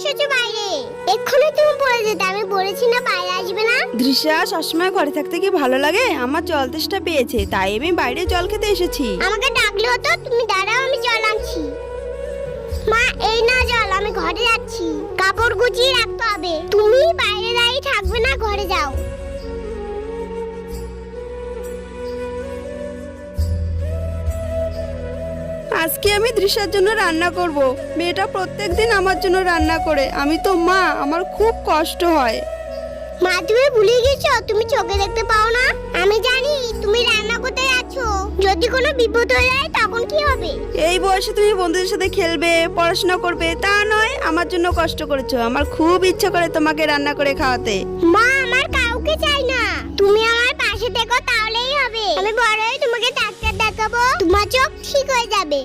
এসেছো বাইরে? এক্ষুনি তুমি পড়ে যেতে, আমি বলেছি না বাইরে আসবে না। দৃশ্যা, সবসময় ঘরে থাকতে কি ভালো লাগে? আমার জল তেষ্টা পেয়েছে, তাই আমি বাইরে জল খেতে এসেছি। আমাকে ডাকলে হতো। তুমি দাঁড়াও, আমি জল আনছি। মা, এই না জল, আমি ঘরে যাচ্ছি। কাপড় গুছিয়ে রাখতে হবে। তুমি বাইরে দাঁড়িয়ে থাকবে না, ঘরে যাও। আজকে আমি দৃশ্যার জন্য রান্না করব। মেয়েটা প্রত্যেকদিন আমার জন্য রান্না করে। আমি তো মা, আমার খুব কষ্ট হয়। মা, তুমি ভুলে গেছো? তুমি চোখে দেখতে পাও না? আমি জানি তুমি রান্না করতে যাচ্ছ। যদি কোনো বিপদ হয়ে যায় তখন কি হবে? এই বয়সে তুমি বন্ধুদের সাথে খেলবে, পড়াশোনা করবে, তা নয় আমার জন্য কষ্ট করেছো। আমার খুব ইচ্ছে করে তোমাকে রান্না করে খাওয়াতে। মা, আমার কাউকে চাই না। তুমি আমার পাশে থেকো, তাহলেই হবে। আমি বড় হয়ে তোমাকে ডাক্তার দেখাবো, তোমার চোখ ঠিক হয়ে যাবে।